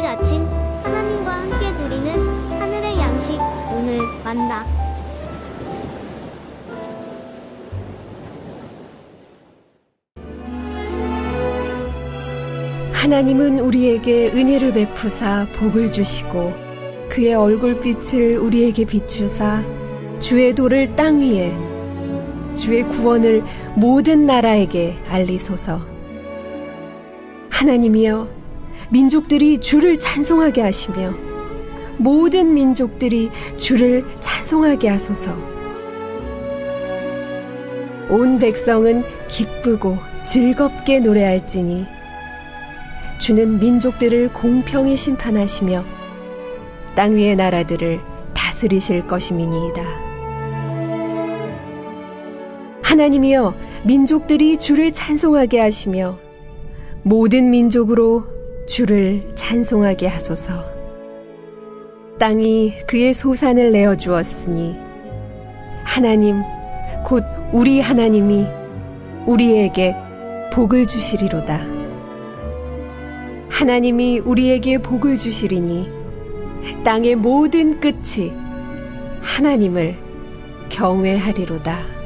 아침 하나님과 함께 누리는 하늘의 양식 오늘 만나. 하나님은 우리에게 은혜를 베푸사 복을 주시고 그의 얼굴빛을 우리에게 비추사 주의 도를 땅 위에 주의 구원을 모든 나라에게 알리소서. 하나님이여, 민족들이 주를 찬송하게 하시며 모든 민족들이 주를 찬송하게 하소서. 온 백성은 기쁘고 즐겁게 노래할지니 주는 민족들을 공평히 심판하시며 땅 위의 나라들을 다스리실 것임이니이다. 하나님이여, 민족들이 주를 찬송하게 하시며 모든 민족으로 주를 찬송하게 하소서. 땅이 그의 소산을 내어주었으니 하나님 곧 우리 하나님이 우리에게 복을 주시리로다. 하나님이 우리에게 복을 주시리니 땅의 모든 끝이 하나님을 경외하리로다.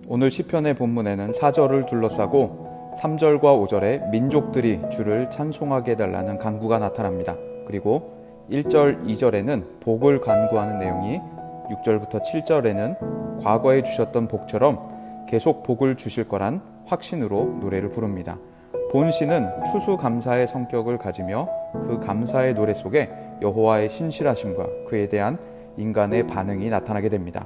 오늘 시편의 본문에는 4절을 둘러싸고 3절과 5절에 민족들이 주를 찬송하게 해달라는 간구가 나타납니다. 그리고 1절, 2절에는 복을 간구하는 내용이 6절부터 7절에는 과거에 주셨던 복처럼 계속 복을 주실 거란 확신으로 노래를 부릅니다. 본시는 추수감사의 성격을 가지며 그 감사의 노래 속에 여호와의 신실하심과 그에 대한 인간의 반응이 나타나게 됩니다.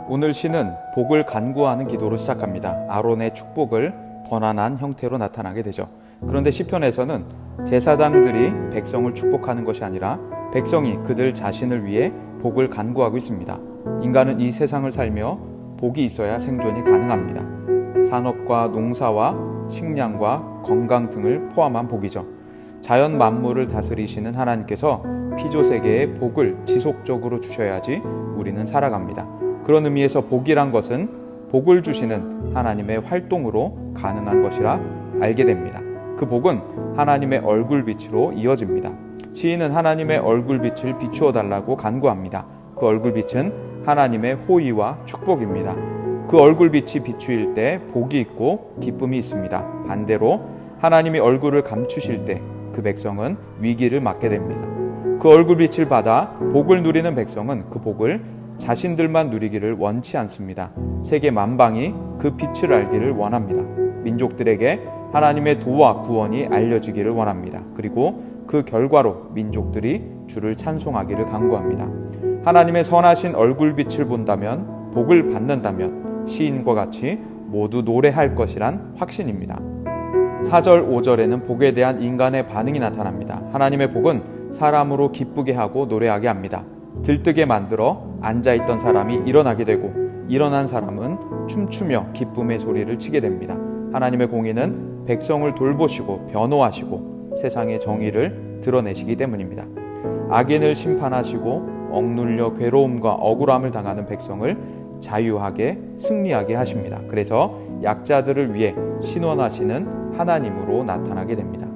오늘 시는 복을 간구하는 기도로 시작합니다. 아론의 축복을 번안한 형태로 나타나게 되죠. 그런데 시편에서는 제사장들이 백성을 축복하는 것이 아니라 백성이 그들 자신을 위해 복을 간구하고 있습니다. 인간은 이 세상을 살며 복이 있어야 생존이 가능합니다. 산업과 농사와 식량과 건강 등을 포함한 복이죠. 자연 만물을 다스리시는 하나님께서 피조세계에 복을 지속적으로 주셔야지 우리는 살아갑니다. 그런 의미에서 복이란 것은 복을 주시는 하나님의 활동으로 가능한 것이라 알게 됩니다. 그 복은 하나님의 얼굴빛으로 이어집니다. 시인은 하나님의 얼굴빛을 비추어 달라고 간구합니다. 그 얼굴빛은 하나님의 호의와 축복입니다. 그 얼굴빛이 비추일 때 복이 있고 기쁨이 있습니다. 반대로 하나님이 얼굴을 감추실 때 그 백성은 위기를 맞게 됩니다. 그 얼굴빛을 받아 복을 누리는 백성은 그 복을 자신들만 누리기를 원치 않습니다. 세계 만방이 그 빛을 알기를 원합니다. 민족들에게 하나님의 도와 구원이 알려지기를 원합니다. 그리고 그 결과로 민족들이 주를 찬송하기를 간구합니다. 하나님의 선하신 얼굴빛을 본다면, 복을 받는다면 시인과 같이 모두 노래할 것이란 확신입니다. 4절, 5절에는 복에 대한 인간의 반응이 나타납니다. 하나님의 복은 사람으로 기쁘게 하고 노래하게 합니다. 들뜨게 만들어 앉아있던 사람이 일어나게 되고 일어난 사람은 춤추며 기쁨의 소리를 치게 됩니다. 하나님의 공의는 백성을 돌보시고 변호하시고 세상의 정의를 드러내시기 때문입니다. 악인을 심판하시고 억눌려 괴로움과 억울함을 당하는 백성을 자유하게 승리하게 하십니다. 그래서 약자들을 위해 신원하시는 하나님으로 나타나게 됩니다.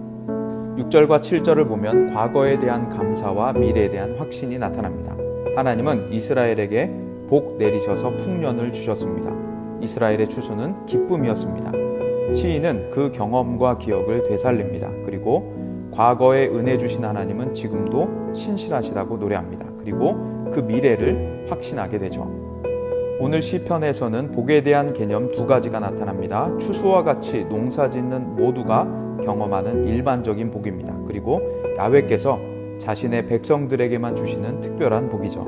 6절과 7절을 보면 과거에 대한 감사와 미래에 대한 확신이 나타납니다. 하나님은 이스라엘에게 복 내리셔서 풍년을 주셨습니다. 이스라엘의 추수는 기쁨이었습니다. 시인은 그 경험과 기억을 되살립니다. 그리고 과거에 은혜 주신 하나님은 지금도 신실하시다고 노래합니다. 그리고 그 미래를 확신하게 되죠. 오늘 시편에서는 복에 대한 개념 두 가지가 나타납니다. 추수와 같이 농사 짓는 모두가 경험하는 일반적인 복입니다. 그리고 야훼께서 자신의 백성들에게만 주시는 특별한 복이죠.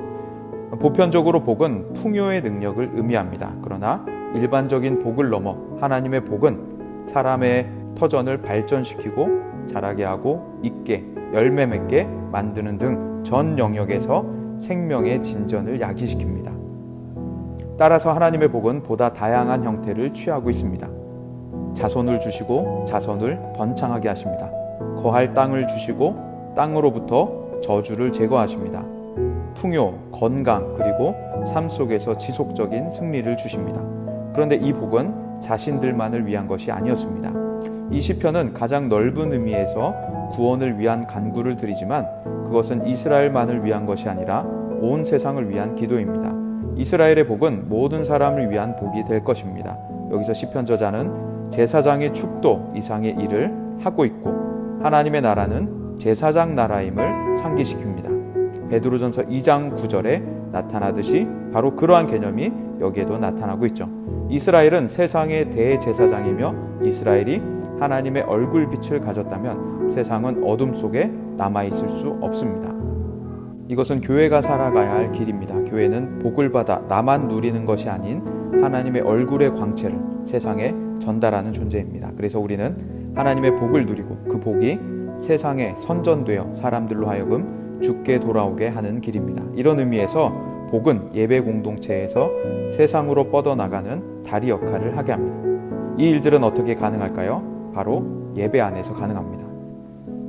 보편적으로 복은 풍요의 능력을 의미합니다. 그러나 일반적인 복을 넘어 하나님의 복은 사람의 터전을 발전시키고 자라게 하고 있게 열매 맺게 만드는 등 전 영역에서 생명의 진전을 야기시킵니다. 따라서 하나님의 복은 보다 다양한 형태를 취하고 있습니다. 자손을 주시고 자손을 번창하게 하십니다. 거할 땅을 주시고 땅으로부터 저주를 제거하십니다. 풍요, 건강, 그리고 삶 속에서 지속적인 승리를 주십니다. 그런데 이 복은 자신들만을 위한 것이 아니었습니다. 이 시편은 가장 넓은 의미에서 구원을 위한 간구를 드리지만 그것은 이스라엘만을 위한 것이 아니라 온 세상을 위한 기도입니다. 이스라엘의 복은 모든 사람을 위한 복이 될 것입니다. 여기서 시편 저자는 제사장의 축도 이상의 일을 하고 있고 하나님의 나라는 제사장 나라임을 상기시킵니다. 베드로전서 2장 9절에 나타나듯이 바로 그러한 개념이 여기에도 나타나고 있죠. 이스라엘은 세상의 대제사장이며 이스라엘이 하나님의 얼굴빛을 가졌다면 세상은 어둠 속에 남아있을 수 없습니다. 이것은 교회가 살아가야 할 길입니다. 교회는 복을 받아 나만 누리는 것이 아닌 하나님의 얼굴의 광채를 세상에 전달하는 존재입니다. 그래서 우리는 하나님의 복을 누리고 그 복이 세상에 선전되어 사람들로 하여금 주께 돌아오게 하는 길입니다. 이런 의미에서 복은 예배 공동체에서 세상으로 뻗어나가는 다리 역할을 하게 합니다. 이 일들은 어떻게 가능할까요? 바로 예배 안에서 가능합니다.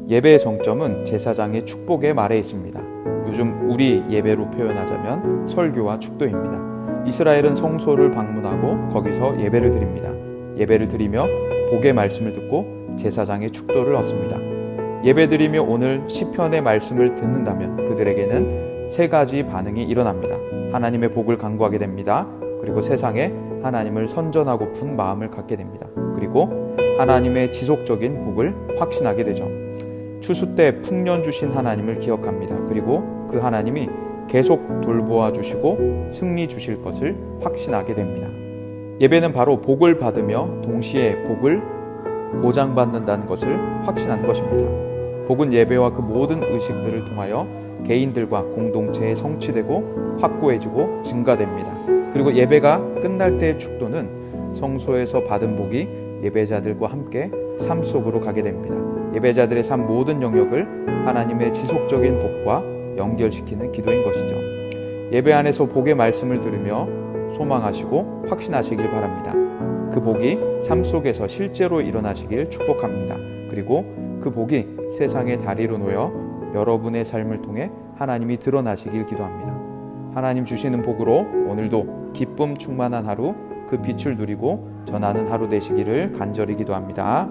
예배의 정점은 제사장의 축복의 말에 있습니다. 요즘 우리 예배로 표현하자면 설교와 축도입니다. 이스라엘은 성소를 방문하고 거기서 예배를 드립니다. 예배를 드리며 복의 말씀을 듣고 제사장의 축도를 얻습니다. 예배드리며 오늘 시편의 말씀을 듣는다면 그들에게는 세 가지 반응이 일어납니다. 하나님의 복을 간구하게 됩니다. 그리고 세상에 하나님을 선전하고픈 마음을 갖게 됩니다. 그리고 하나님의 지속적인 복을 확신하게 되죠. 추수 때 풍년 주신 하나님을 기억합니다. 그리고 그 하나님이 계속 돌보아 주시고 승리 주실 것을 확신하게 됩니다. 예배는 바로 복을 받으며 동시에 복을 보장받는다는 것을 확신하는 것입니다. 복은 예배와 그 모든 의식들을 통하여 개인들과 공동체에 성취되고 확고해지고 증가됩니다. 그리고 예배가 끝날 때의 축도는 성소에서 받은 복이 예배자들과 함께 삶 속으로 가게 됩니다. 예배자들의 삶 모든 영역을 하나님의 지속적인 복과 연결시키는 기도인 것이죠. 예배 안에서 복의 말씀을 들으며 소망하시고 확신하시길 바랍니다. 그 복이 삶 속에서 실제로 일어나시길 축복합니다. 그리고 그 복이 세상의 다리로 놓여 여러분의 삶을 통해 하나님이 드러나시길 기도합니다. 하나님 주시는 복으로 오늘도 기쁨 충만한 하루, 그 빛을 누리고 전하는 하루 되시기를 간절히 기도합니다.